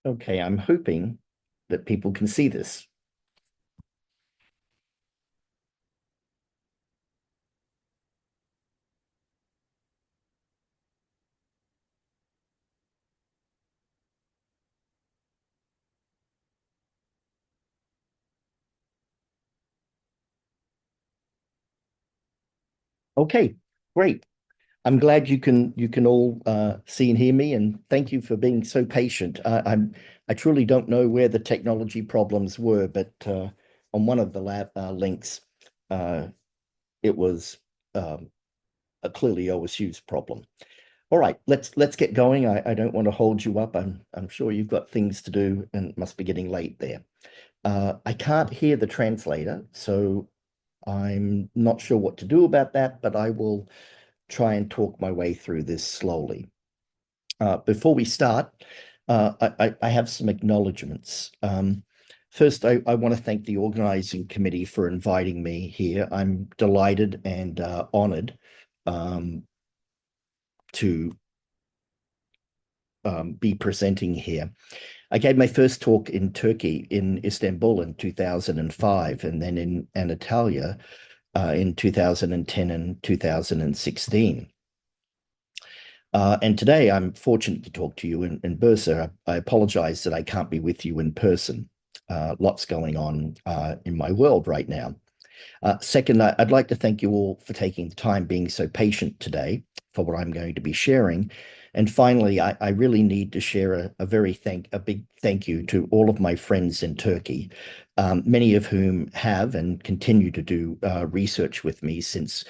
Okay, I'm hoping that people can see this. Okay, great. I'm glad you can all see and hear me, and thank you for being so patient. I truly don't know where the technology problems were, but on one of the lab links, uh, it was um, a clearly OSU's problem. All right, let's get going. I don't want to hold you up. I'm sure you've got things to do and it must be getting late there. I can't hear the translator, so I'm not sure what to do about that, but I will try and talk my way through this slowly. Before we start, I have some acknowledgements. First, I want to thank the organizing committee for inviting me here. I'm delighted and honored um, to be presenting here. I gave my first talk in Turkey, in Istanbul in 2005, and then in Antalya in 2010 and 2016. And today I'm fortunate to talk to you in Bursa. I apologize that I can't be with you in person. Lots going on in my world right now. Second, I'd like to thank you all for taking the time, being so patient today for what I'm going to be sharing. And finally, I really need to share a big thank you to all of my friends in Turkey, many of whom have and continue to do research with me since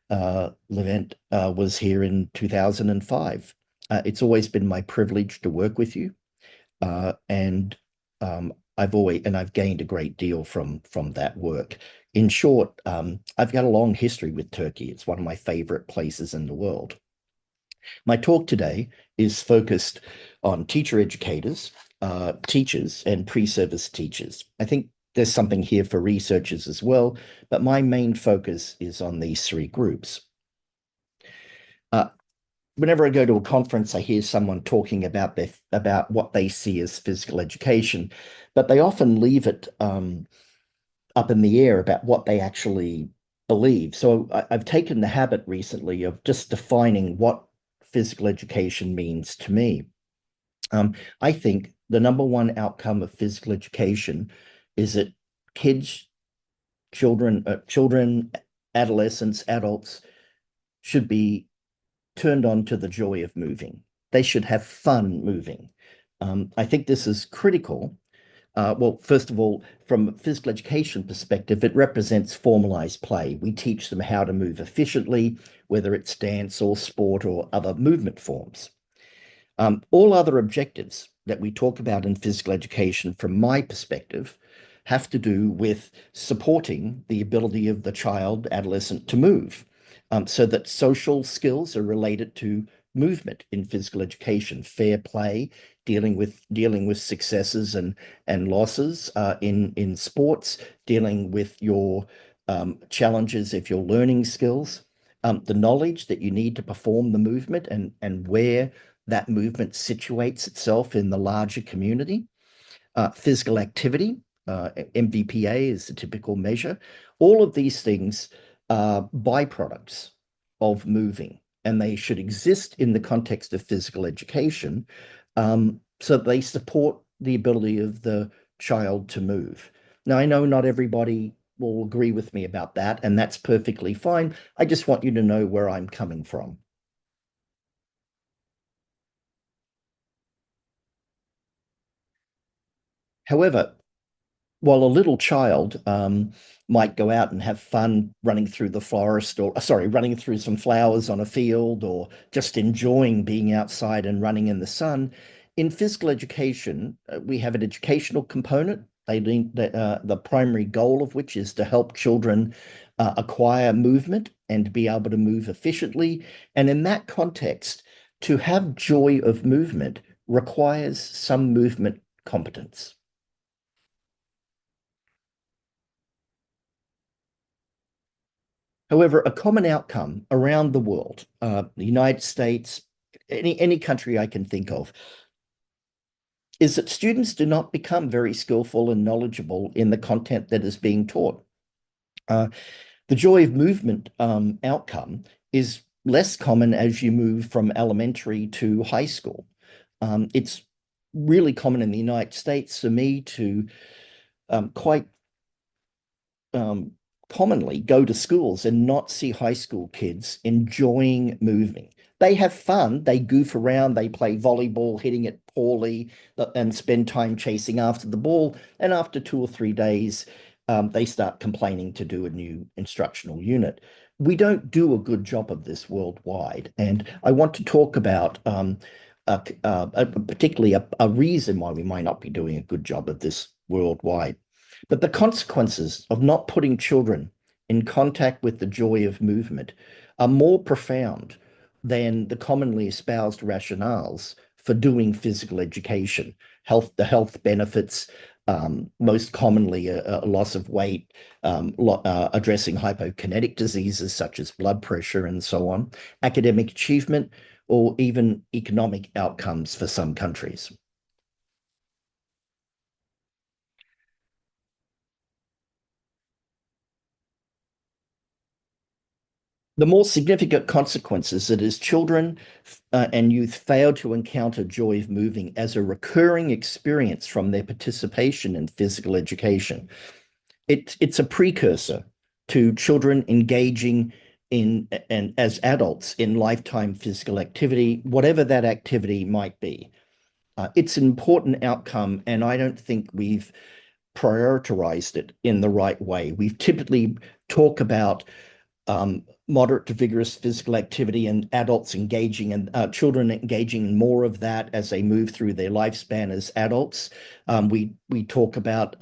Levent was here in 2005. It's always been my privilege to work with you, and I've gained a great deal from that work. In short, I've got a long history with Turkey. It's one of my favorite places in the world. My talk today is focused on teacher educators, teachers, and pre-service teachers. I think there's something here for researchers as well, but my main focus is on these three groups. Uh, Whenever I go to a conference, I hear someone talking about what they see as physical education, but they often leave it up in the air about what they actually believe. So I've taken the habit recently of just defining what physical education means to me. I think the number one outcome of physical education is that kids, children, adolescents, adults should be turned on to the joy of moving. They should have fun moving. I think this is critical. Well, first of all, from a physical education perspective, it represents formalized play. We teach them how to move efficiently, whether it's dance or sport or other movement forms. All other objectives that we talk about in physical education, from my perspective, have to do with supporting the ability of the child, adolescent to move, so that social skills are related to movement in physical education, fair play, dealing with successes and losses in sports, dealing with your challenges if you're learning skills, the knowledge that you need to perform the movement and where that movement situates itself in the larger community. Physical activity, MVPA is the typical measure. All of these things are byproducts of moving, and they should exist in the context of physical education, so they support the ability of the child to move. Now, I know not everybody will agree with me about that, and that's perfectly fine. I just want you to know where I'm coming from. However, while a little child might go out and have fun running through the forest or, sorry, running through some flowers on a field or just enjoying being outside and running in the sun, in physical education, we have an educational component. They need the primary goal of which is to help children acquire movement and be able to move efficiently. And in that context, to have joy of movement requires some movement competence. However, a common outcome around the world, the United States, any country I can think of, is that students do not become very skillful and knowledgeable in the content that is being taught. Uh, the joy of movement outcome is less common as you move from elementary to high school. It's really common in the United States for me to quite um, commonly go to schools and not see high school kids enjoying moving. They have fun, they goof around, they play volleyball, hitting it poorly, and spend time chasing after the ball. And after 2 or 3 days, they start complaining to do a new instructional unit. We don't do a good job of this worldwide. And I want to talk about particularly a reason why we might not be doing a good job of this worldwide. But the consequences of not putting children in contact with the joy of movement are more profound than the commonly espoused rationales for doing physical education. The health benefits, most commonly a loss of weight, addressing hypokinetic diseases such as blood pressure and so on, academic achievement, or even economic outcomes for some countries. The more significant consequences that as children and youth fail to encounter joy of moving as a recurring experience from their participation in physical education. It's a precursor to children engaging in and as adults in lifetime physical activity, whatever that activity might be. It's an important outcome, and I don't think we've prioritized it in the right way. We've typically talk about moderate to vigorous physical activity and adults engaging and children engaging in more of that as they move through their lifespan as adults. We talk about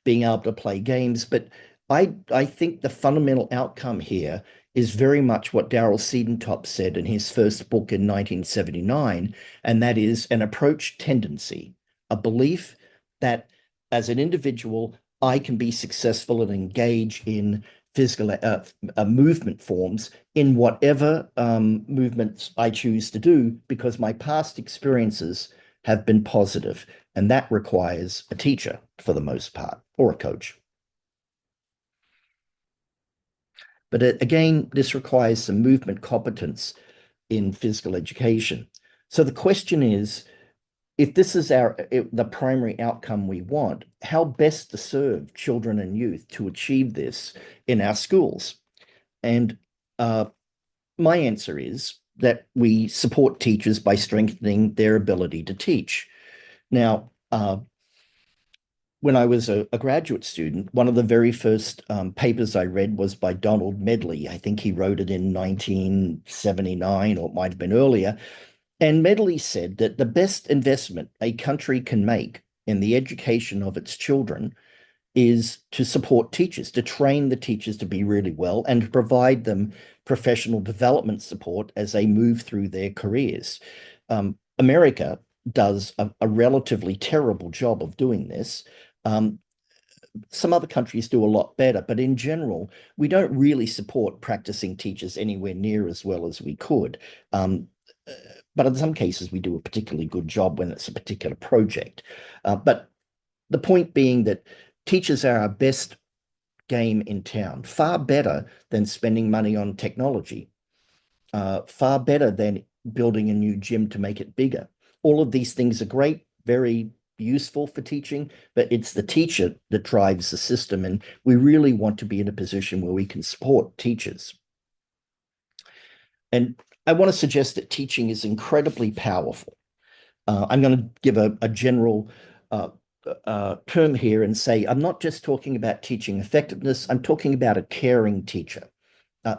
being able to play games, but I think the fundamental outcome here is very much what Darrell Siedentop said in his first book in 1979, and that is an approach tendency, a belief that as an individual, I can be successful and engage in physical movement forms in whatever movements I choose to do because my past experiences have been positive, and that requires a teacher for the most part or a coach. But again, this requires some movement competence in physical education. So the question is, if this is the primary outcome we want, how best to serve children and youth to achieve this in our schools? And uh, my answer is that we support teachers by strengthening their ability to teach. Now, when I was a graduate student, one of the very first papers I read was by Donald Medley. I think he wrote it in 1979, or it might have been earlier. And Medley said that the best investment a country can make in the education of its children is to support teachers, to train the teachers to be really well and to provide them professional development support as they move through their careers. America does a relatively terrible job of doing this. Um, some other countries do a lot better, but in general, we don't really support practicing teachers anywhere near as well as we could. Um, but in some cases, we do a particularly good job when it's a particular project. But the point being that teachers are our best game in town, far better than spending money on technology, far better than building a new gym to make it bigger. All of these things are great, very useful for teaching, but it's the teacher that drives the system. And we really want to be in a position where we can support teachers. And I want to suggest that teaching is incredibly powerful. I'm going to give a general uh, term here and say I'm not just talking about teaching effectiveness, I'm talking about a caring teacher,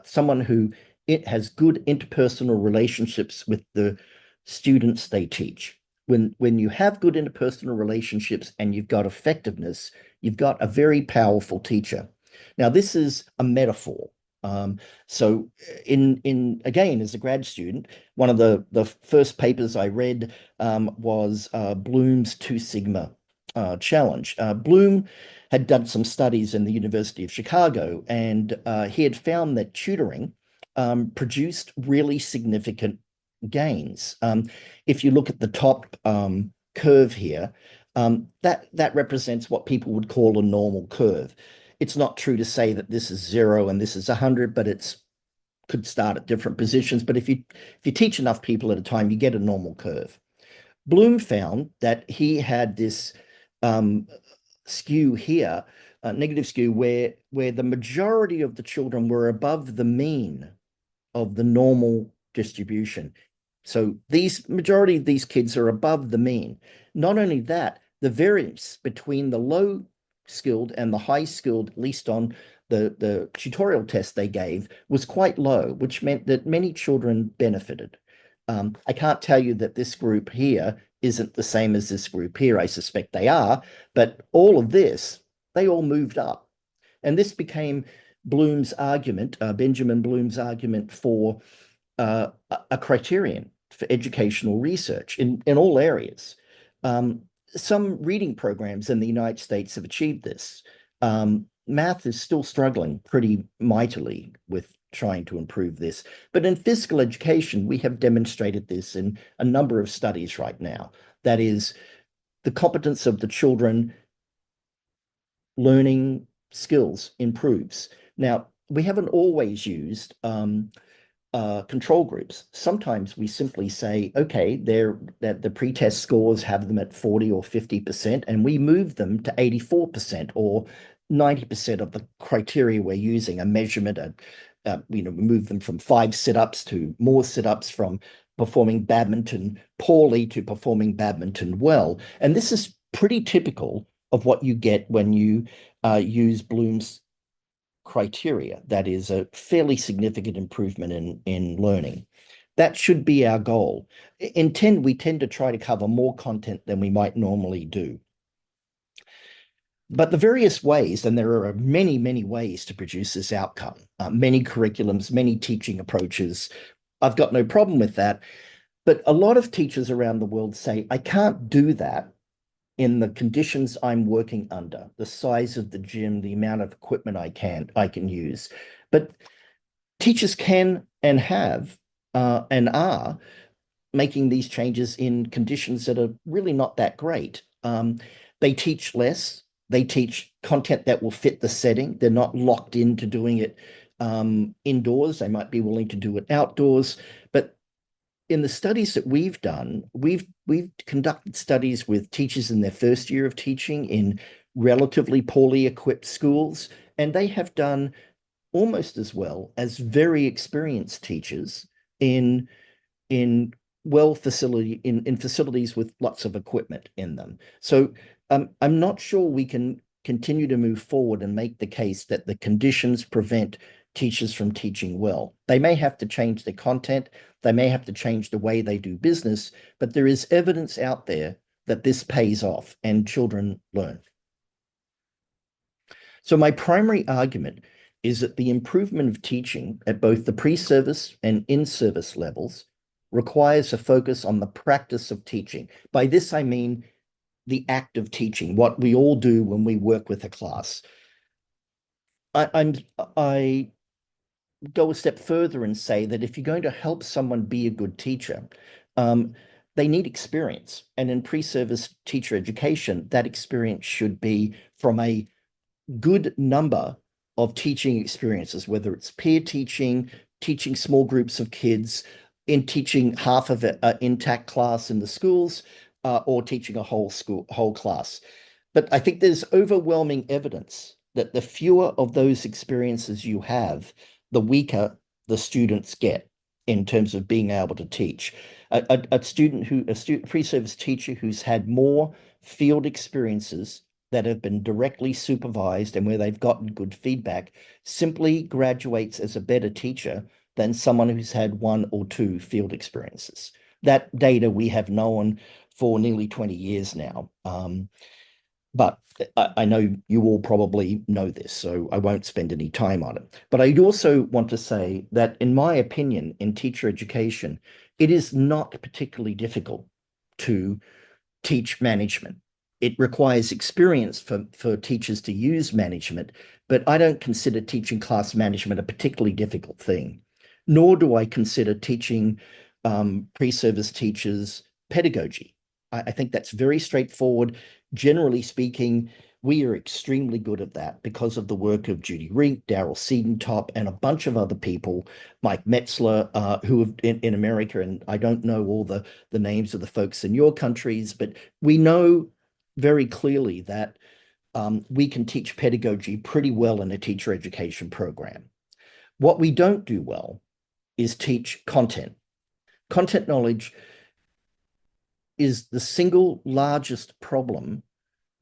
someone who it has good interpersonal relationships with the students they teach. When you have good interpersonal relationships and you've got effectiveness, you've got a very powerful teacher. Now, this is a metaphor. So in again, as a grad student, one of the first papers I read was Bloom's Two Sigma challenge. Bloom had done some studies in the University of Chicago, and he had found that tutoring produced really significant gains. If you look at the top curve here, that represents what people would call a normal curve. It's not true to say that this is 0 and this is 100, but it's could start at different positions. But if you teach enough people at a time, you get a normal curve. Bloom found that he had this skew here, negative skew, where the majority of the children were above the mean of the normal distribution. So these majority of these kids are above the mean. Not only that, the variance between the low skilled and the high skilled, at least on the tutorial test they gave, was quite low, which meant that many children benefited. I can't tell you that this group here isn't the same as this group here. I suspect they are, but all of this, they all moved up. And this became Bloom's argument, Benjamin Bloom's argument for a criterion for educational research in all areas. Some reading programs in the United States have achieved this. Math is still struggling pretty mightily with trying to improve this. But in physical education, we have demonstrated this in a number of studies right now. That is, the competence of the children learning skills improves. Now, we haven't always used control groups. Sometimes we simply say, okay, that the pretest scores have them at 40 or 50%, and we move them to 84% or 90% of the criteria we're using, a measurement, we move them from 5 sit-ups to more sit-ups, from performing badminton poorly to performing badminton well. And this is pretty typical of what you get when you use Bloom's criteria. That is a fairly significant improvement in learning. That should be our goal. We tend to try to cover more content than we might normally do. But the various ways, and there are many, many ways to produce this outcome, many curriculums, many teaching approaches. I've got no problem with that. But a lot of teachers around the world say, I can't do that in the conditions I'm working under, the size of the gym, the amount of equipment I can use. But teachers can and have and are making these changes in conditions that are really not that great. They teach less. They teach content that will fit the setting. They're not locked into doing it indoors. They might be willing to do it outdoors. But in the studies that we've done, we've conducted studies with teachers in their first year of teaching in relatively poorly equipped schools, and they have done almost as well as very experienced teachers in facilities with lots of equipment in them. So I'm not sure we can continue to move forward and make the case that the conditions prevent teachers from teaching well. They may have to change their content, they may have to change the way they do business, but there is evidence out there that this pays off and children learn. So my primary argument is that the improvement of teaching at both the pre-service and in-service levels requires a focus on the practice of teaching. By this, I mean the act of teaching, what we all do when we work with a class. I go a step further and say that if you're going to help someone be a good teacher, they need experience. And in pre-service teacher education, that experience should be from a good number of teaching experiences, whether it's peer teaching, teaching small groups of kids, in teaching half of an intact class in the schools, or teaching a whole class. But I think there's overwhelming evidence that the fewer of those experiences you have, the weaker the students get in terms of being able to teach. A pre-service teacher who's had more field experiences that have been directly supervised and where they've gotten good feedback simply graduates as a better teacher than someone who's had 1 or 2 field experiences. That data we have known for nearly 20 years now. But I know you all probably know this, so I won't spend any time on it. But I also want to say that, in my opinion, in teacher education, it is not particularly difficult to teach management. It requires experience for teachers to use management, but I don't consider teaching class management a particularly difficult thing, nor do I consider teaching pre-service teachers pedagogy I think that's very straightforward. Generally speaking, we are extremely good at that because of the work of Judy Rink, Daryl Siedentop, and a bunch of other people, Mike Metzler, who have in America, and I don't know all the names of the folks in your countries, but we know very clearly that we can teach pedagogy pretty well in a teacher education program. What we don't do well is teach content. Content knowledge is the single largest problem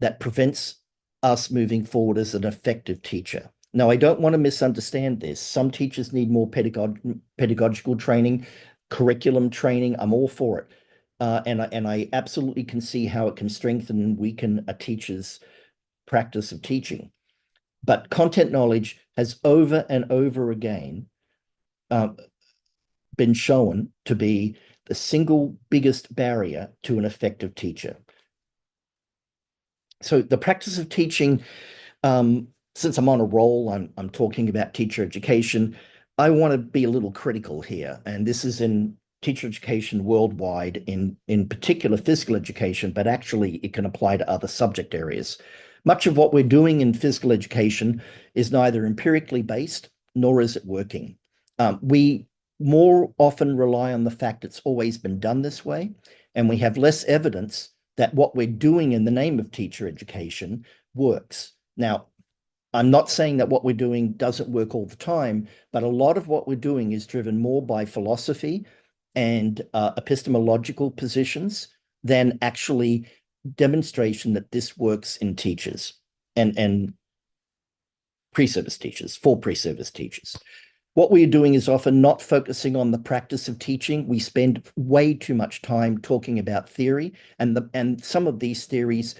that prevents us moving forward as an effective teacher. Now, I don't want to misunderstand this. Some teachers need more pedagogical training, curriculum training. I'm all for it. And I absolutely can see how it can strengthen and weaken a teacher's practice of teaching. But content knowledge has over and over again been shown to be the single biggest barrier to an effective teacher. So the practice of teaching, since I'm on a roll, I'm talking about teacher education. I want to be a little critical here, and this is in teacher education worldwide, in particular physical education, but actually it can apply to other subject areas. Much of what we're doing in physical education is neither empirically based nor is it working. We more often rely on the fact it's always been done this way, and we have less evidence that what we're doing in the name of teacher education works. Now, I'm not saying that what we're doing doesn't work all the time, but a lot of what we're doing is driven more by philosophy and epistemological positions than actually demonstration that this works in teachers and pre-service teachers, for pre-service teachers. What we're doing is often not focusing on the practice of teaching. We spend way too much time talking about theory, and some of these theories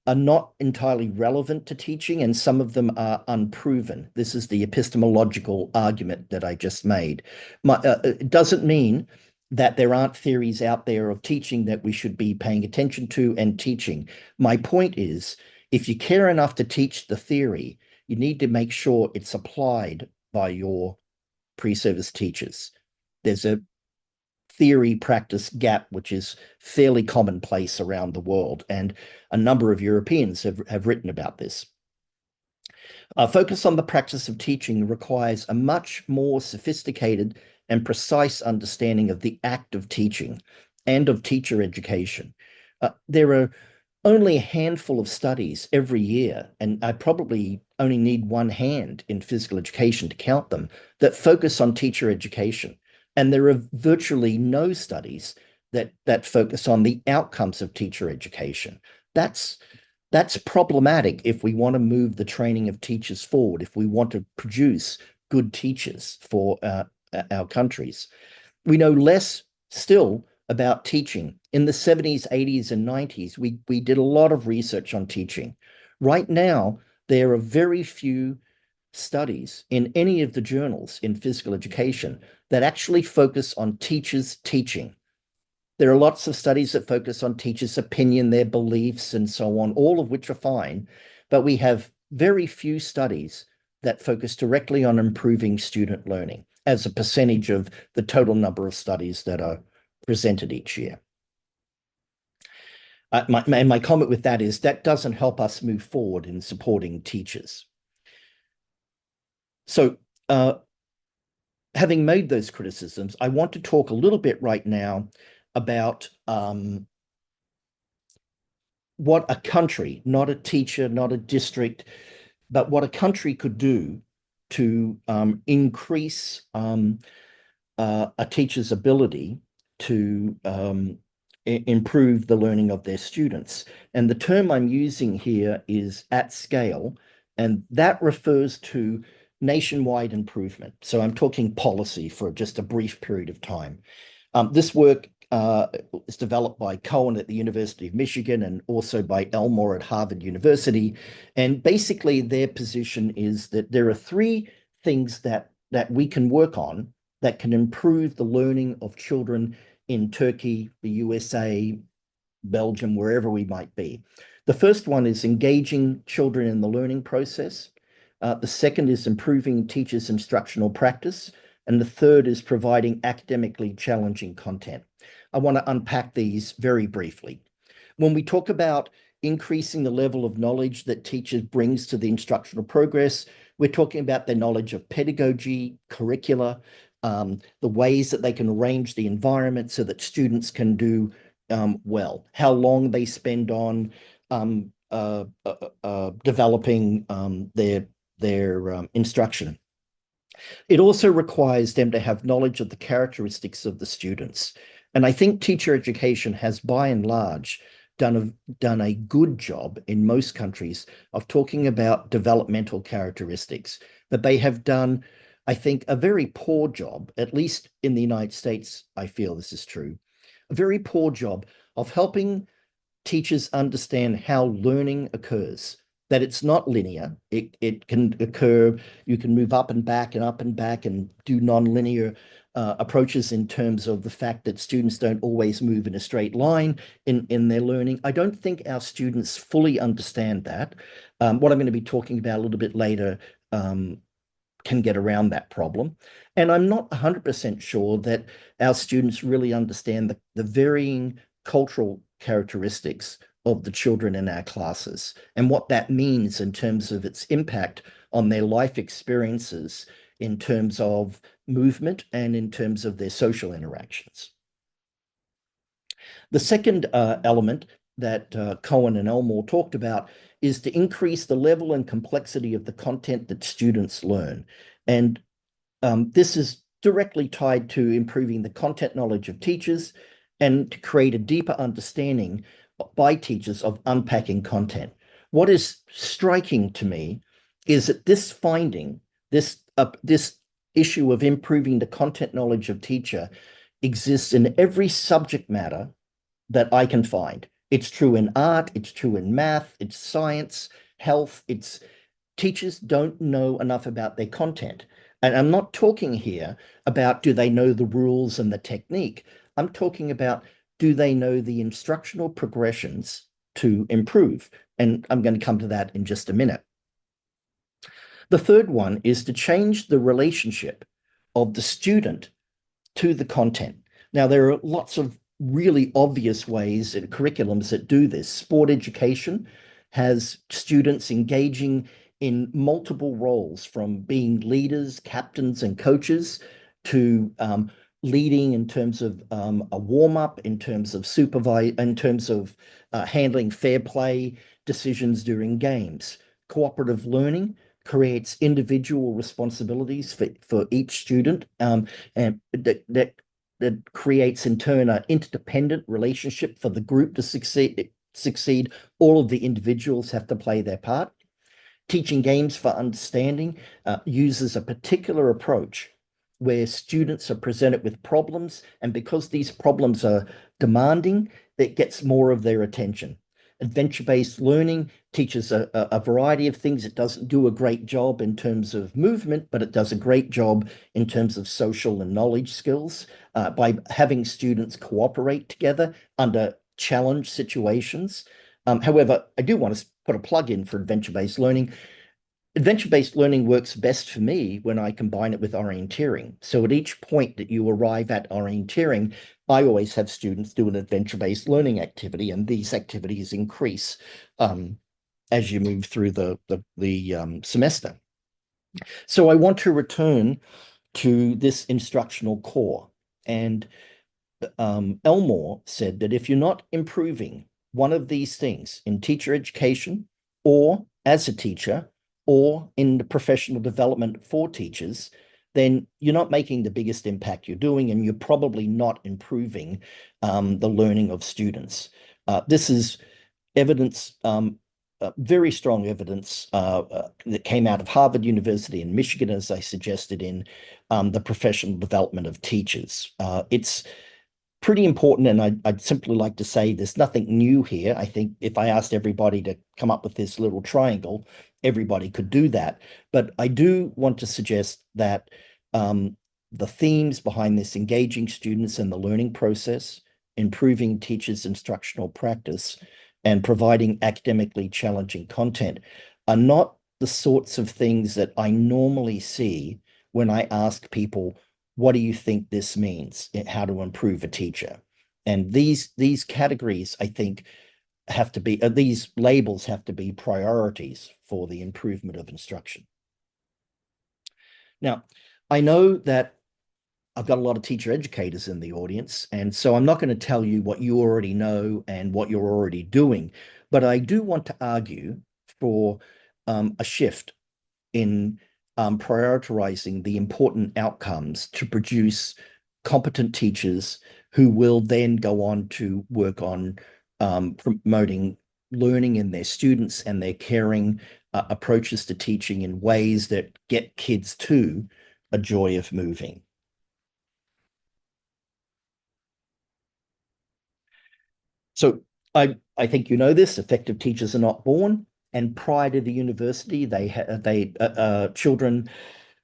are not entirely relevant to teaching, and some of them are unproven. This is the epistemological argument that I just made. It doesn't mean that there aren't theories out there of teaching that we should be paying attention to and teaching. My point is, if you care enough to teach the theory, you need to make sure it's applied by your pre-service teachers. There's a theory practice gap, which is fairly commonplace around the world, and a number of Europeans have written about this. Focus on the practice of teaching requires a much more sophisticated and precise understanding of the act of teaching and of teacher education. There are only a handful of studies every year, and I probably only need one hand in physical education to count them, that focus on teacher education. And there are virtually no studies that focus on the outcomes of teacher education. That's problematic if we want to move the training of teachers forward, if we want to produce good teachers for our countries. We know less still about teaching. In the 70s, 80s, and 90s, we did a lot of research on teaching. Right now, there are very few studies in any of the journals in physical education that actually focus on teachers teaching. There are lots of studies that focus on teachers' opinion, their beliefs, and so on, all of which are fine, but we have very few studies that focus directly on improving student learning as a percentage of the total number of studies that are presented each year. My comment with that is that doesn't help us move forward in supporting teachers. So having made those criticisms, I want to talk a little bit right now about what a country, not a teacher, not a district, but what a country could do to increase a teacher's ability to improve the learning of their students. And the term I'm using here is at scale, and that refers to nationwide improvement. So I'm talking policy for just a brief period of time. This work is developed by Cohen at the University of Michigan and also by Elmore at Harvard University. And basically their position is that there are three things that we can work on that can improve the learning of children in Turkey, the USA, Belgium, wherever we might be. The first one is engaging children in the learning process. The second is improving teachers' instructional practice. And the third is providing academically challenging content. I want to unpack these very briefly. When we talk about increasing the level of knowledge that teachers brings to the instructional progress, we're talking about their knowledge of pedagogy, curricula, the ways that they can arrange the environment so that students can do well, how long they spend on developing their instruction. It also requires them to have knowledge of the characteristics of the students. And I think teacher education has, by and large, done a good job in most countries of talking about developmental characteristics. But they have done, I think, a very poor job, at least in the United States, I feel this is true, a very poor job of helping teachers understand how learning occurs, that it's not linear. It can occur, you can move up and back and do non-linear approaches in terms of the fact that students don't always move in a straight line in their learning. I don't think our students fully understand that. What I'm going to be talking about a little bit later can get around that problem. And I'm not 100% sure that our students really understand the varying cultural characteristics of the children in our classes and what that means in terms of its impact on their life experiences, in terms of movement and in terms of their social interactions. The second element that Cohen and Elmore talked about is to increase the level and complexity of the content that students learn. And this is directly tied to improving the content knowledge of teachers and to create a deeper understanding by teachers of unpacking content. What is striking to me is that this finding, this issue of improving the content knowledge of teacher exists in every subject matter that I can find. It's true in art, it's true in math, it's science, health, it's teachers don't know enough about their content. And I'm not talking here about do they know the rules and the technique. I'm talking about do they know the instructional progressions to improve? And I'm going to come to that in just a minute. The third one is to change the relationship of the student to the content. Now, there are lots of really obvious ways in curriculums that do this. Sport education has students engaging in multiple roles, from being leaders, captains, and coaches to leading in terms of a warm-up, in terms of handling fair play decisions during games. Cooperative learning creates individual responsibilities for each student, and that creates in turn an interdependent relationship for the group to succeed. All of the individuals have to play their part. Teaching games for understanding uses a particular approach where students are presented with problems, and because these problems are demanding, it gets more of their attention. Adventure-based learning teaches a variety of things. It doesn't do a great job in terms of movement, but it does a great job in terms of social and knowledge skills by having students cooperate together under challenge situations. However, I do want to put a plug in for adventure-based learning. Adventure-based learning works best for me when I combine it with orienteering. So at each point that you arrive at orienteering, I always have students do an adventure-based learning activity, and these activities increase as you move through the semester. So I want to return to this instructional core. And Elmore said that if you're not improving one of these things in teacher education or as a teacher, or in the professional development for teachers, then you're not making the biggest impact you're doing, and you're probably not improving the learning of students. This is evidence, very strong evidence that came out of Harvard University in Michigan, as I suggested in the professional development of teachers. It's pretty important, and I'd simply like to say there's nothing new here. I think if I asked everybody to come up with this little triangle, everybody could do that. But I do want to suggest that the themes behind this, engaging students in the learning process, improving teachers' instructional practice, and providing academically challenging content, are not the sorts of things that I normally see when I ask people, what do you think this means? How to improve a teacher? And these categories, I think, have to be, these labels have to be priorities for the improvement of instruction. Now, I know that I've got a lot of teacher educators in the audience, and so I'm not going to tell you what you already know and what you're already doing, but I do want to argue for a shift in prioritizing the important outcomes to produce competent teachers who will then go on to work on promoting learning in their students and their caring approaches to teaching in ways that get kids to a joy of moving. So I think you know this, effective teachers are not born. And prior to the university, children,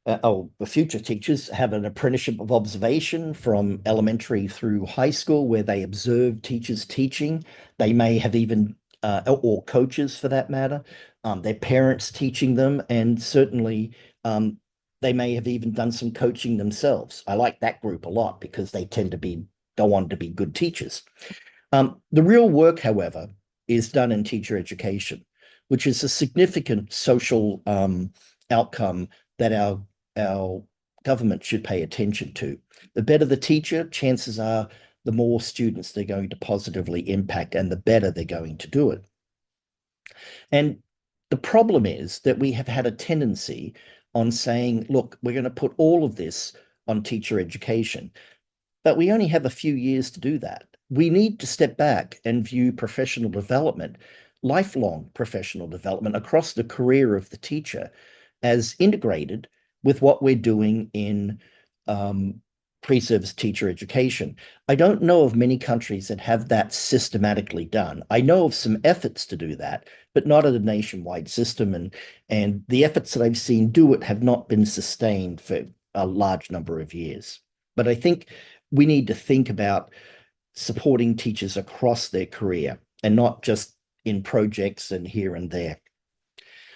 the future teachers have an apprenticeship of observation from elementary through high school, where they observe teachers teaching. They may have even, or coaches for that matter, their parents teaching them, and certainly they may have even done some coaching themselves. I like that group a lot because they tend to go on to be good teachers. The real work, however, is done in teacher education, which is a significant social outcome that our government should pay attention to. The better the teacher, chances are the more students they're going to positively impact and the better they're going to do it. And the problem is that we have had a tendency on saying, look, we're going to put all of this on teacher education, but we only have a few years to do that. We need to step back and view professional development, lifelong professional development across the career of the teacher, as integrated with what we're doing in pre-service teacher education. I don't know of many countries that have that systematically done. I know of some efforts to do that, but not at a nationwide system. And the efforts that I've seen do it have not been sustained for a large number of years. But I think we need to think about supporting teachers across their career and not just in projects and here and there.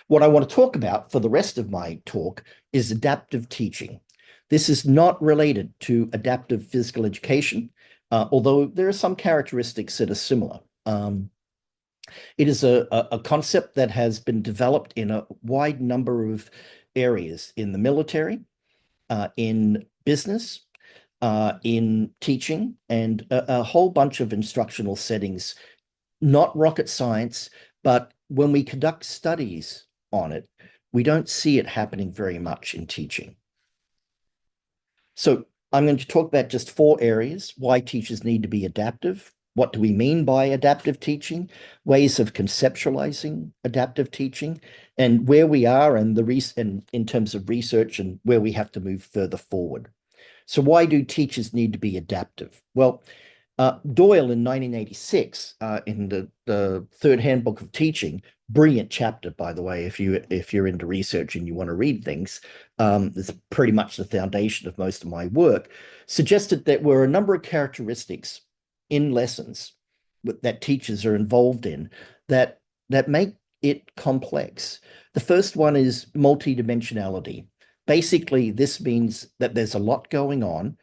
What I want to talk about for the rest of my talk is adaptive teaching. This is not related to adaptive physical education, although there are some characteristics that are similar. It is a concept that has been developed in a wide number of areas in the military, in business, in teaching, and a whole bunch of instructional settings. Not rocket science, but when we conduct studies on it, we don't see it happening very much in teaching. So I'm going to talk about just 4 areas: why teachers need to be adaptive, what do we mean by adaptive teaching, ways of conceptualizing adaptive teaching, and where we are and in terms of research and where we have to move further forward. So why do teachers need to be adaptive? Well, Doyle in 1986, in the Third Handbook of Teaching, brilliant chapter, by the way, if you're into research and you want to read things, it's pretty much the foundation of most of my work, suggested that there were a number of characteristics in lessons that teachers are involved in that make it complex. The first one is multidimensionality. Basically, this means that there's a lot going on.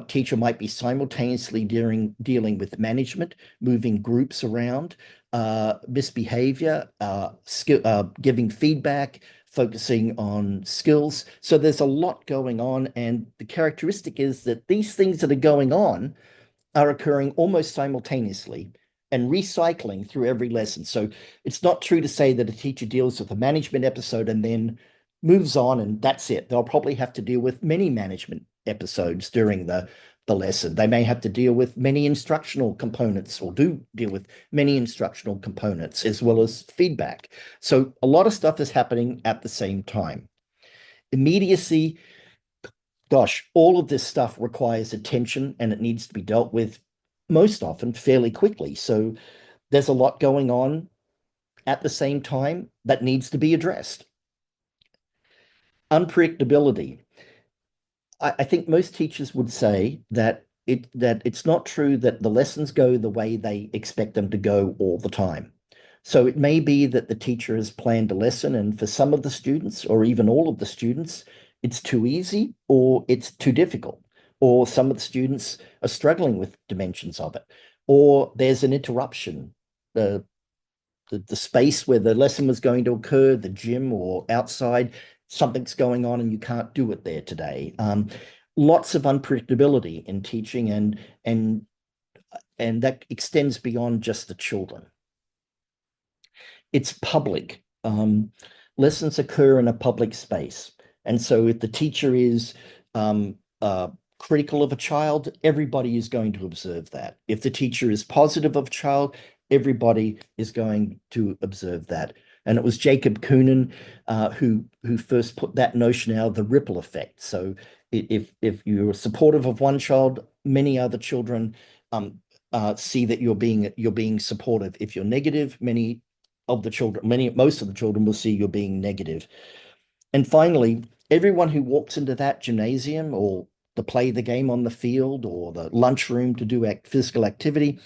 Teacher might be simultaneously dealing with management, moving groups around, misbehavior, giving feedback, focusing on skills. So there's a lot going on, and the characteristic is that these things that are going on are occurring almost simultaneously and recycling through every lesson. So it's not true to say that a teacher deals with a management episode and then moves on and that's it. They'll probably have to deal with many management episodes during the lesson. They may have to deal with many instructional components, or do deal with many instructional components, as well as feedback. So a lot of stuff is happening at the same time. Immediacy, gosh, all of this stuff requires attention and it needs to be dealt with most often fairly quickly. So there's a lot going on at the same time that needs to be addressed. Unpredictability. I think most teachers would say that it's not true that the lessons go the way they expect them to go all the time. So it may be that the teacher has planned a lesson, and for some of the students, or even all of the students, it's too easy or it's too difficult, or some of the students are struggling with dimensions of it, or there's an interruption. the space where the lesson was going to occur, the gym or outside, something's going on and you can't do it there today. Lots of unpredictability in teaching, and that extends beyond just the children. It's public. Lessons occur in a public space. And so if the teacher is critical of a child, everybody is going to observe that. If the teacher is positive of a child, everybody is going to observe that. And it was Jacob Coonan who first put that notion out, the ripple effect. So if you're supportive of one child, many other children see that you're being supportive. If you're negative, most of the children will see you're being negative. And finally, everyone who walks into that gymnasium or to play the game on the field or the lunchroom to do physical activity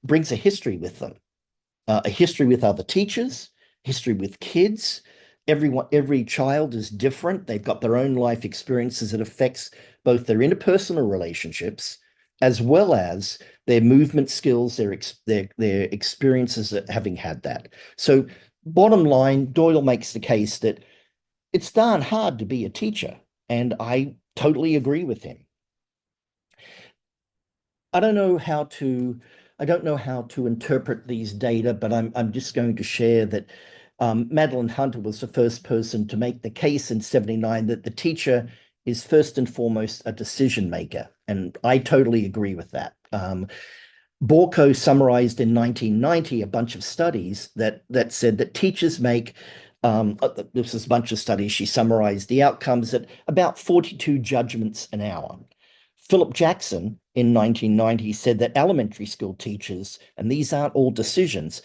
brings a history with them, a history with other teachers, history with kids. Every child is different. They've got their own life experiences that affects both their interpersonal relationships as well as their movement skills, their experiences at having had that. So bottom line, Doyle makes the case that it's darn hard to be a teacher, and I totally agree with him. I don't know how to interpret these data, but I'm just going to share that Madeline Hunter was the first person to make the case in '79 that the teacher is first and foremost a decision maker, and I totally agree with that. Borko summarized in 1990 a bunch of studies that said that teachers make this was a bunch of studies. She summarized the outcomes at about 42 judgments an hour. Philip Jackson in 1990 said that elementary school teachers, and these aren't all decisions,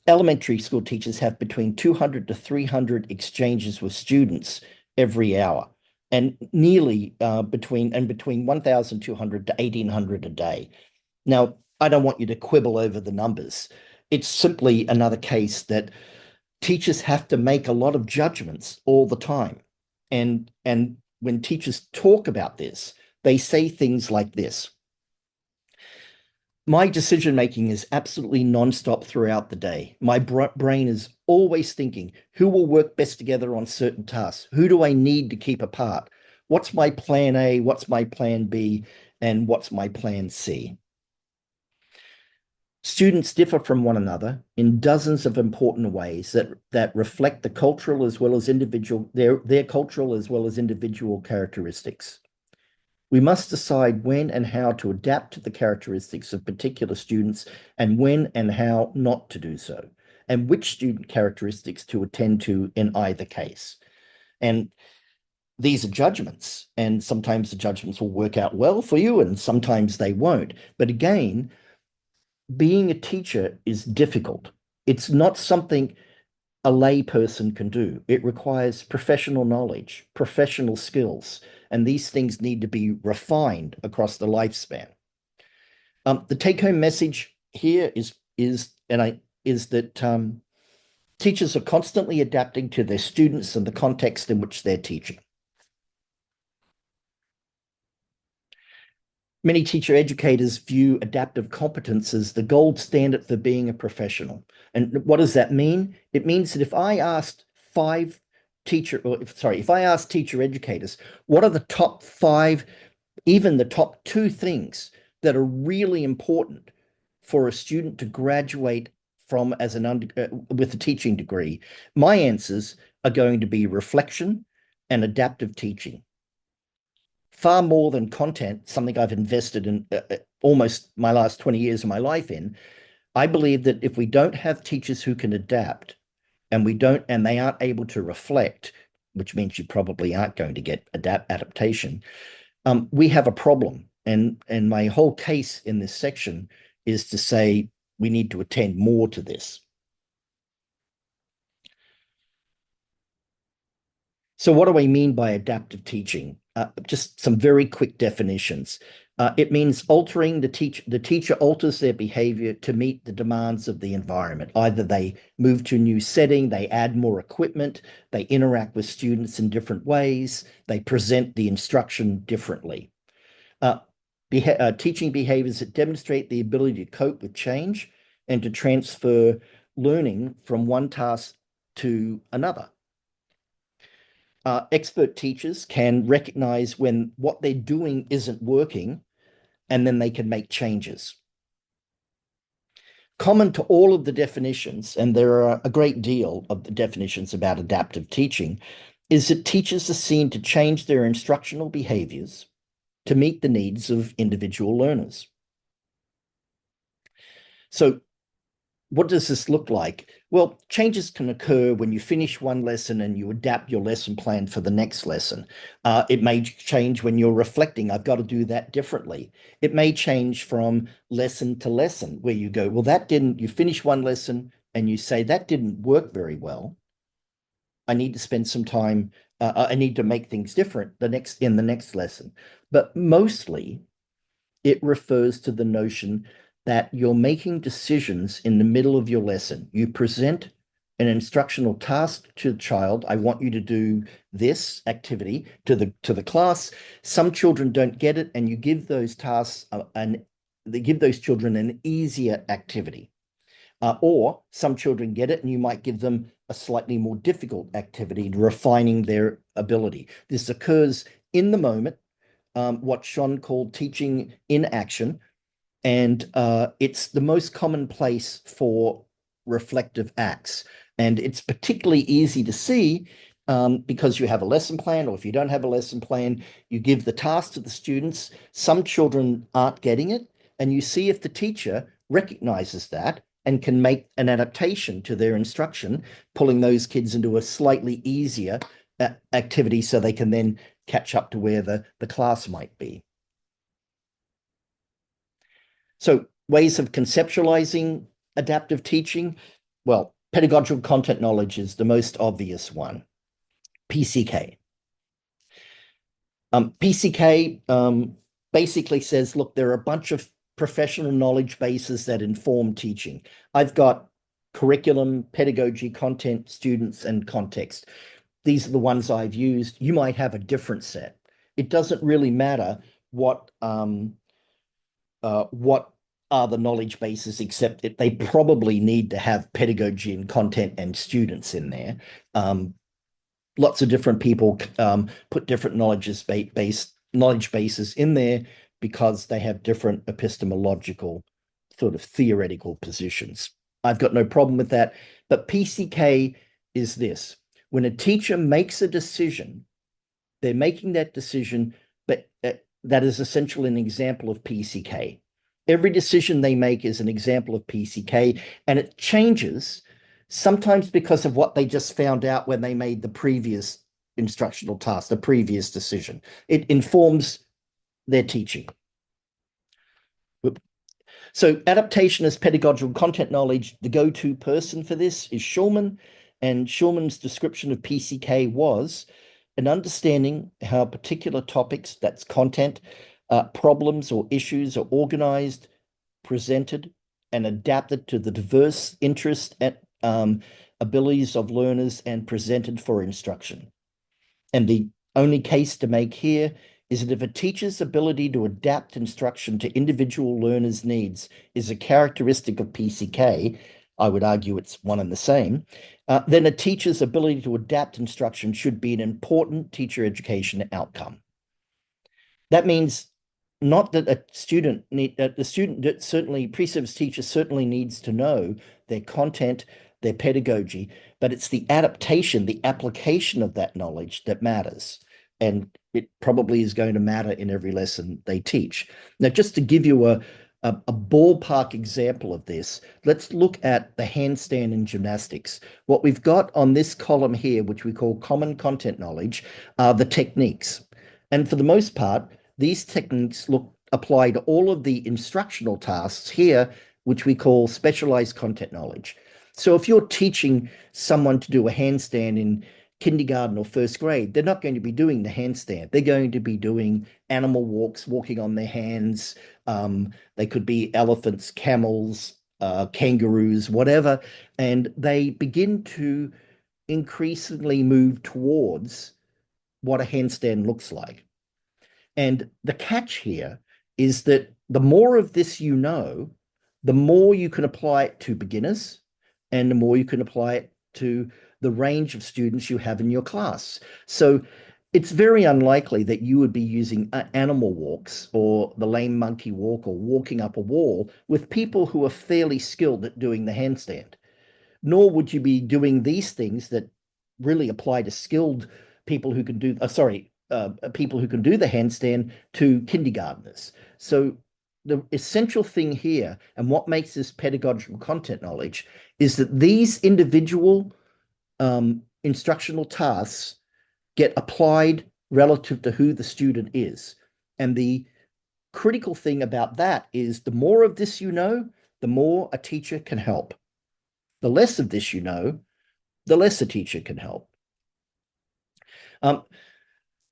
elementary school teachers have between 200 to 300 exchanges with students every hour, and nearly between 1,200 to 1,800 a day. Now, I don't want you to quibble over the numbers. It's simply another case that teachers have to make a lot of judgments all the time. And when teachers talk about this, they say things like this. My decision making is absolutely nonstop throughout the day. My brain is always thinking, who will work best together on certain tasks? Who do I need to keep apart? What's my plan A? What's my plan B? And what's my plan C? Students differ from one another in dozens of important ways that reflect the cultural as well as their cultural as well as individual characteristics. We must decide when and how to adapt to the characteristics of particular students and when and how not to do so, and which student characteristics to attend to in either case. And these are judgments, and sometimes the judgments will work out well for you and sometimes they won't. But again, being a teacher is difficult. It's not something a lay person can do. It requires professional knowledge, professional skills, and these things need to be refined across the lifespan. The take-home message here is that teachers are constantly adapting to their students and the context in which they're teaching. Many teacher educators view adaptive competence as the gold standard for being a professional. And what does that mean? It means that if I asked teacher educators, what are the top 5, even the top 2 things that are really important for a student to graduate from as with a teaching degree, my answers are going to be reflection and adaptive teaching. Far more than content, something I've invested in almost my last 20 years of my life in. I believe that if we don't have teachers who can adapt and they aren't able to reflect, which means you probably aren't going to get adaptation, we have a problem. And my whole case in this section is to say we need to attend more to this. So what do I mean by adaptive teaching? Just some very quick definitions. It means altering the teacher alters their behavior to meet the demands of the environment. Either they move to a new setting, they add more equipment, they interact with students in different ways, they present the instruction differently. Teaching behaviors that demonstrate the ability to cope with change and to transfer learning from one task to another. Expert teachers can recognize when what they're doing isn't working, and then they can make changes. Common to all of the definitions, and there are a great deal of the definitions about adaptive teaching, is that teachers are seen to change their instructional behaviors to meet the needs of individual learners. So what does this look like? Well, changes can occur when you finish one lesson and you adapt your lesson plan for the next lesson. It may change when you're reflecting, I've got to do that differently. It may change from lesson to lesson where you go, well, you finish one lesson and you say, that didn't work very well. I need to spend some time, I need to make things different in the next lesson. But mostly it refers to the notion that you're making decisions in the middle of your lesson. You present an instructional task to the child. I want you to do this activity to the class. Some children don't get it, and you give those tasks and they give those children an easier activity. Or some children get it, and you might give them a slightly more difficult activity, refining their ability. This occurs in the moment, what Sean called teaching in action. And it's the most common place for reflective acts. And it's particularly easy to see because you have a lesson plan, or if you don't have a lesson plan, you give the task to the students. Some children aren't getting it, and you see if the teacher recognizes that and can make an adaptation to their instruction, pulling those kids into a slightly easier activity so they can then catch up to where the class might be. So ways of conceptualizing adaptive teaching, well, pedagogical content knowledge is the most obvious one, PCK. PCK basically says, look, there are a bunch of professional knowledge bases that inform teaching. I've got curriculum, pedagogy, content, students, and context. These are the ones I've used. You might have a different set. It doesn't really matter what are the knowledge bases, except that they probably need to have pedagogy and content and students in there. Lots of different people put different knowledge bases in there because they have different epistemological sort of theoretical positions. I've got no problem with that. But PCK is this. When a teacher makes a decision, they're making that decision, but that is essentially an example of PCK. Every decision they make is an example of PCK, and it changes sometimes because of what they just found out when they made the previous instructional task, the previous decision. It informs their teaching. So adaptation as pedagogical content knowledge, the go-to person for this is Schulman, and Schulman's description of PCK was an understanding how particular topics, that's content, problems or issues are organized, presented, and adapted to the diverse interests and abilities of learners and presented for instruction. And the only case to make here is that if a teacher's ability to adapt instruction to individual learners' needs is a characteristic of PCK, I would argue it's one and the same, then a teacher's ability to adapt instruction should be an important teacher education outcome. That means not that the student certainly, pre-service teacher certainly needs to know their content, their pedagogy, but it's the adaptation, the application of that knowledge that matters. And it probably is going to matter in every lesson they teach. Now, just to give you a ballpark example of this, let's look at the handstand in gymnastics. What we've got on this column here, which we call common content knowledge, are the techniques. And for the most part, these techniques apply to all of the instructional tasks here, which we call specialized content knowledge. So if you're teaching someone to do a handstand in kindergarten or first grade, they're not going to be doing the handstand. They're going to be doing animal walks, walking on their hands. They could be elephants, camels, kangaroos, whatever. And they begin to increasingly move towards what a handstand looks like. And the catch here is that the more of this you know, the more you can apply it to beginners, and the more you can apply it to the range of students you have in your class. So it's very unlikely that you would be using animal walks or the lame monkey walk or walking up a wall with people who are fairly skilled at doing the handstand. Nor would you be doing these things that really apply to skilled people who can do, people who can do the handstand to kindergartners. So the essential thing here, and what makes this pedagogical content knowledge, is that these individual instructional tasks get applied relative to who the student is. And the critical thing about that is the more of this you know, the more a teacher can help. The less of this you know, the less a teacher can help. A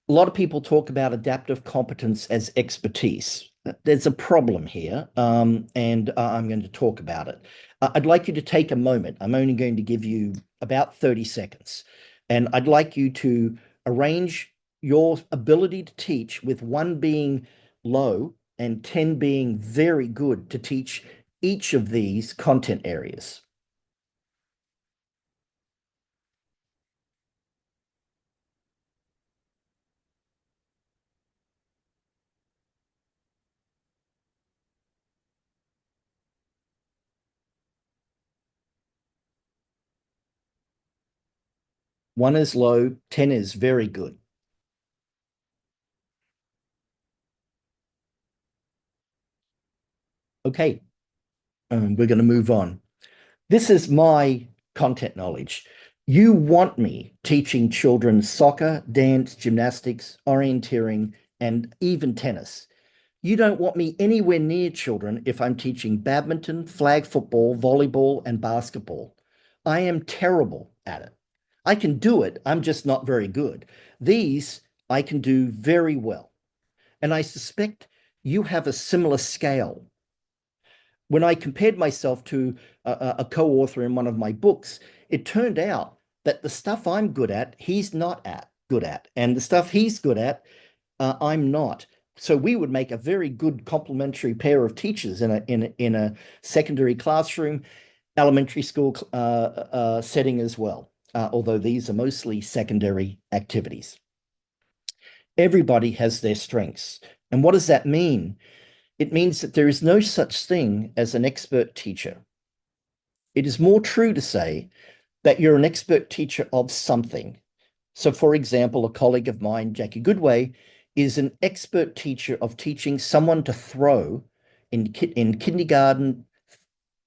lot of people talk about adaptive competence as expertise. There's a problem here, and I'm going to talk about it. I'd like you to take a moment. I'm only going to give you about 30 seconds. And I'd like you to arrange your ability to teach with 1 being low and 10 being very good to teach each of these content areas. One is low, 10 is very good. Okay, we're going to move on. This is my content knowledge. You want me teaching children soccer, dance, gymnastics, orienteering, and even tennis. You don't want me anywhere near children if I'm teaching badminton, flag football, volleyball, and basketball. I am terrible at it. I can do it, I'm just not very good. These I can do very well. And I suspect you have a similar scale. When I compared myself to a co-author in one of my books, it turned out that the stuff I'm good at, he's not good at, and the stuff he's good at, I'm not. So we would make a very good complementary pair of teachers in a secondary classroom, elementary school setting as well. Although these are mostly secondary activities. Everybody has their strengths. And what does that mean? It means that there is no such thing as an expert teacher. It is more true to say that you're an expert teacher of something. So, for example, a colleague of mine, Jackie Goodway, is an expert teacher of teaching someone to throw in kindergarten,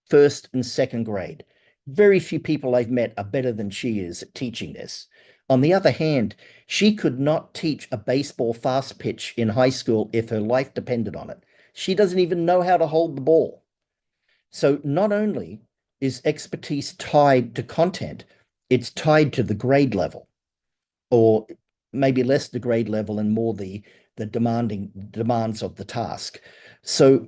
first and second grade. Very few people I've met are better than she is at teaching this. On the other hand, she could not teach a baseball fast pitch in high school if her life depended on it. She doesn't even know how to hold the ball. So not only is expertise tied to content, it's tied to the grade level, or maybe less the grade level and more the demands of the task. So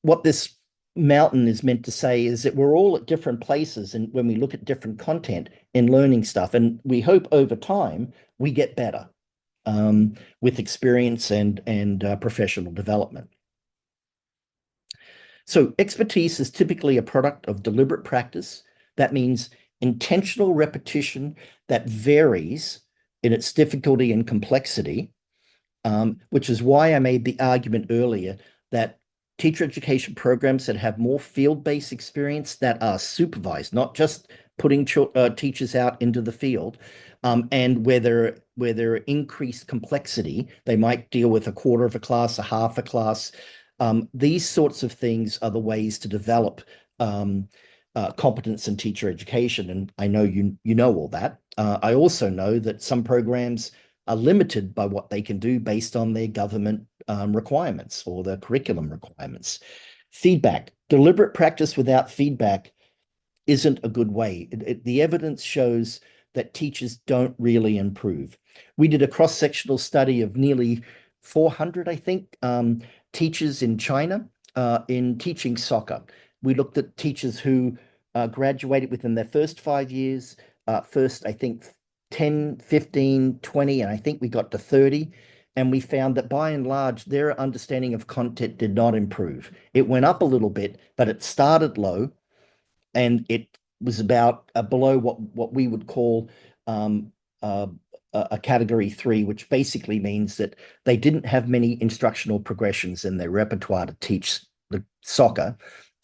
what this mountain is meant to say is that we're all at different places, and when we look at different content in learning stuff, and we hope over time we get better with experience and professional development. So expertise is typically a product of deliberate practice. That means intentional repetition that varies in its difficulty and complexity, which is why I made the argument earlier that teacher education programs that have more field-based experience that are supervised, not just putting teachers out into the field, and where there are increased complexity, they might deal with a quarter of a class, a half a class. These sorts of things are the ways to develop competence in teacher education, and I know you know all that. I also know that some programs are limited by what they can do based on their government requirements or the curriculum requirements. Feedback, deliberate practice without feedback isn't a good way. The evidence shows that teachers don't really improve. We did a cross-sectional study of nearly 400, I think, teachers in China in teaching soccer. We looked at teachers who graduated within their first 5 years, first, I think, 10, 15, 20, and I think we got to 30. And we found that by and large, their understanding of content did not improve. It went up a little bit, but it started low and it was about below what we would call a category 3, which basically means that they didn't have many instructional progressions in their repertoire to teach the soccer,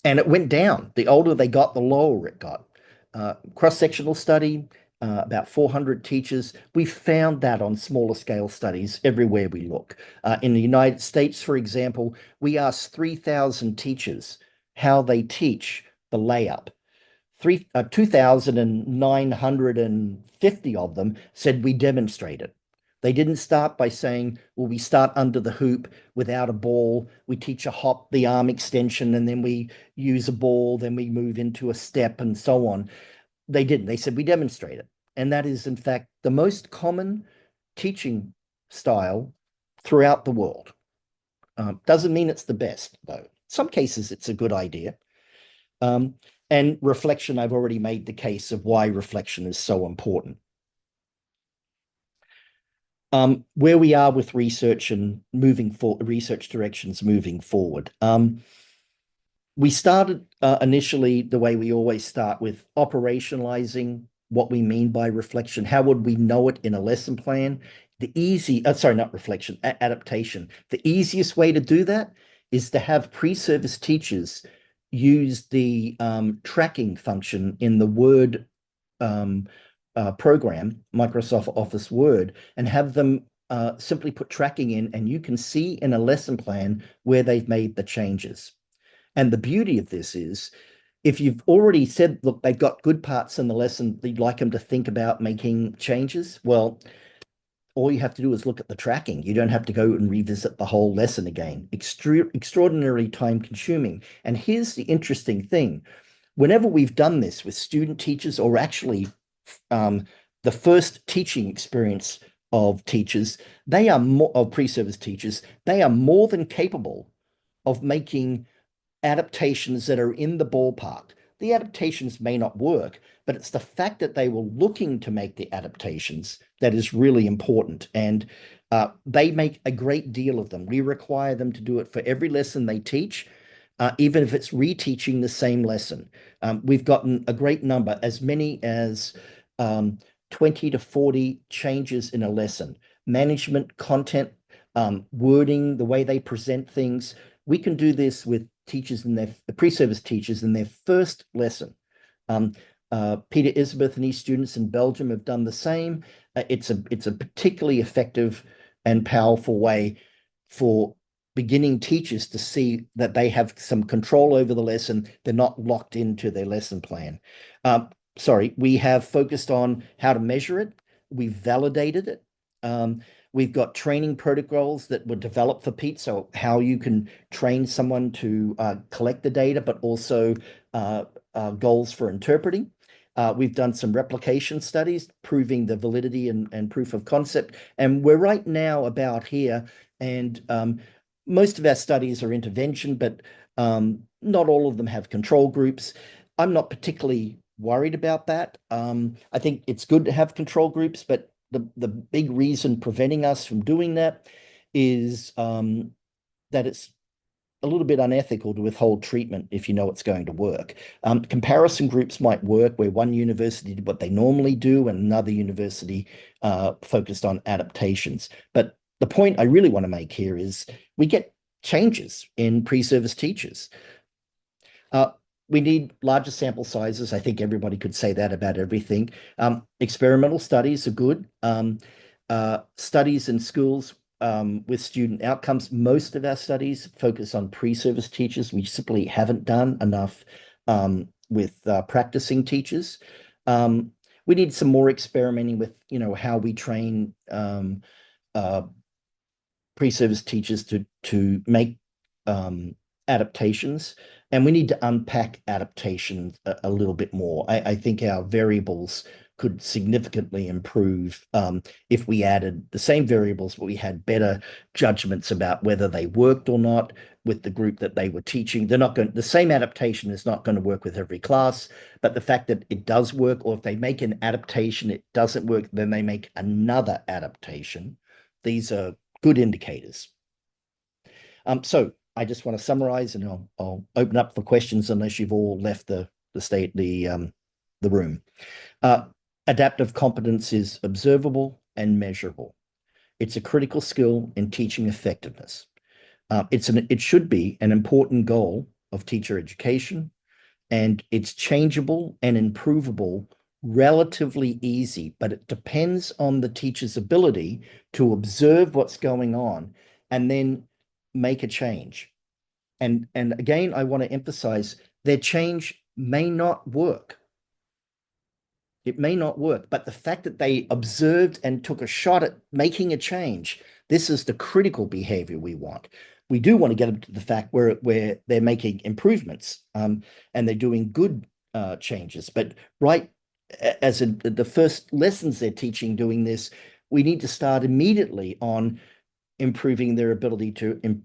and it went down. The older they got, the lower it got. Cross-sectional study, about 400 teachers. We found that on smaller scale studies everywhere we look. In the United States, for example, we asked 3,000 teachers how they teach the layup. 2,950 of them said we demonstrate it. They didn't start by saying, well, we start under the hoop without a ball. We teach a hop, the arm extension, and then we use a ball, then we move into a step and so on. They didn't. They said we demonstrate it. And that is, in fact, the most common teaching style throughout the world. Doesn't mean it's the best, though. Some cases, it's a good idea. And reflection, I've already made the case of why reflection is so important. Where we are with research and moving forward, research directions moving forward. We started initially the way we always start, with operationalizing what we mean by reflection. How would we know it in a lesson plan? Not reflection, adaptation. The easiest way to do that is to have pre-service teachers use the tracking function in the Word program, Microsoft Office Word, and have them simply put tracking in, and you can see in a lesson plan where they've made the changes. And the beauty of this is, if you've already said, look, they've got good parts in the lesson that you'd like them to think about making changes, well, all you have to do is look at the tracking. You don't have to go and revisit the whole lesson again. Extraordinarily time consuming. And here's the interesting thing. Whenever we've done this with student teachers, or actually the first teaching experience of teachers, they are more of pre-service teachers, they are more than capable of making adaptations that are in the ballpark. The adaptations may not work, but it's the fact that they were looking to make the adaptations that is really important. And they make a great deal of them. We require them to do it for every lesson they teach, even if it's reteaching the same lesson. We've gotten a great number, as many as 20 to 40 changes in a lesson. Management, content, wording, the way they present things. We can do this with teachers in their pre-service teachers in their first lesson. Peter Isabeth and his students in Belgium have done the same. It's a particularly effective and powerful way for beginning teachers to see that they have some control over the lesson. They're not locked into their lesson plan. We have focused on how to measure it. We've validated it. We've got training protocols that were developed for Pete, so how you can train someone to collect the data, but also goals for interpreting. We've done some replication studies proving the validity and proof of concept, and we're right now about here, and most of our studies are intervention, but not all of them have control groups. I'm not particularly worried about that. I think it's good to have control groups, but the big reason preventing us from doing that is that it's a little bit unethical to withhold treatment if you know it's going to work. Comparison groups might work, where one university did what they normally do and another university focused on adaptations. But the point I really want to make here is we get changes in pre-service teachers. We need larger sample sizes. I think everybody could say that about everything. Experimental studies are good. Studies in schools with student outcomes. Most of our studies focus on pre-service teachers. We simply haven't done enough with practicing teachers. We need some more experimenting with, how we train pre-service teachers to make adaptations. And we need to unpack adaptations a little bit more. I think our variables could significantly improve if we added the same variables, but we had better judgments about whether they worked or not with the group that they were teaching. The same adaptation is not going to work with every class, but the fact that it does work, or if they make an adaptation, it doesn't work, then they make another adaptation. These are good indicators. So I just want to summarize, and I'll open up for questions unless you've all left the the room. Uh, Adaptive competence is observable and measurable. It's a critical skill in teaching effectiveness. It should be an important goal of teacher education, and it's changeable and improvable relatively easy, but it depends on the teacher's ability to observe what's going on and then make a change. And again, I want to emphasize their change may not work. It may not work, but the fact that they observed and took a shot at making a change, this is the critical behavior we want. We do want to get them to the fact where they're making improvements, and they're doing good changes. But right as the first lessons they're teaching doing this, we need to start immediately on improving their ability to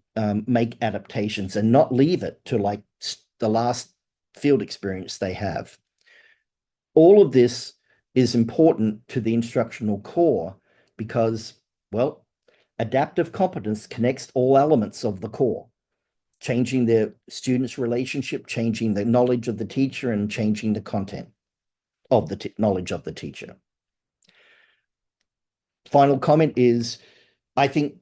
make adaptations and not leave it to like the last field experience they have. All of this is important to the instructional core because, well, adaptive competence connects all elements of the core, changing the student's relationship, changing the knowledge of the teacher, and changing the content of the knowledge of the teacher. Final comment is, I think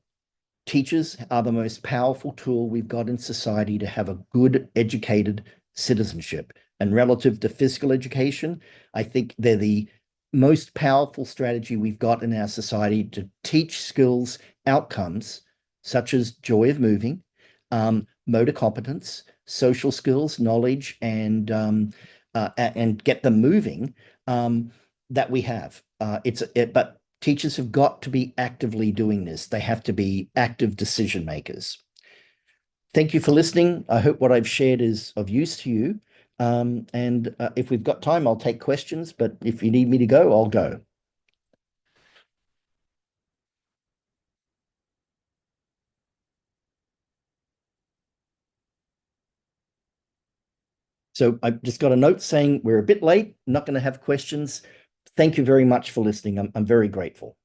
teachers are the most powerful tool we've got in society to have a good, educated citizenship. And relative to physical education, I think they're the most powerful strategy we've got in our society to teach skills, outcomes, such as joy of moving, motor competence, social skills, knowledge, and get them moving, that we have. But teachers have got to be actively doing this. They have to be active decision makers. Thank you for listening. I hope what I've shared is of use to you. And if we've got time, I'll take questions, but if you need me to go, I'll go. So I've just got a note saying we're a bit late, not going to have questions. Thank you very much for listening. I'm very grateful.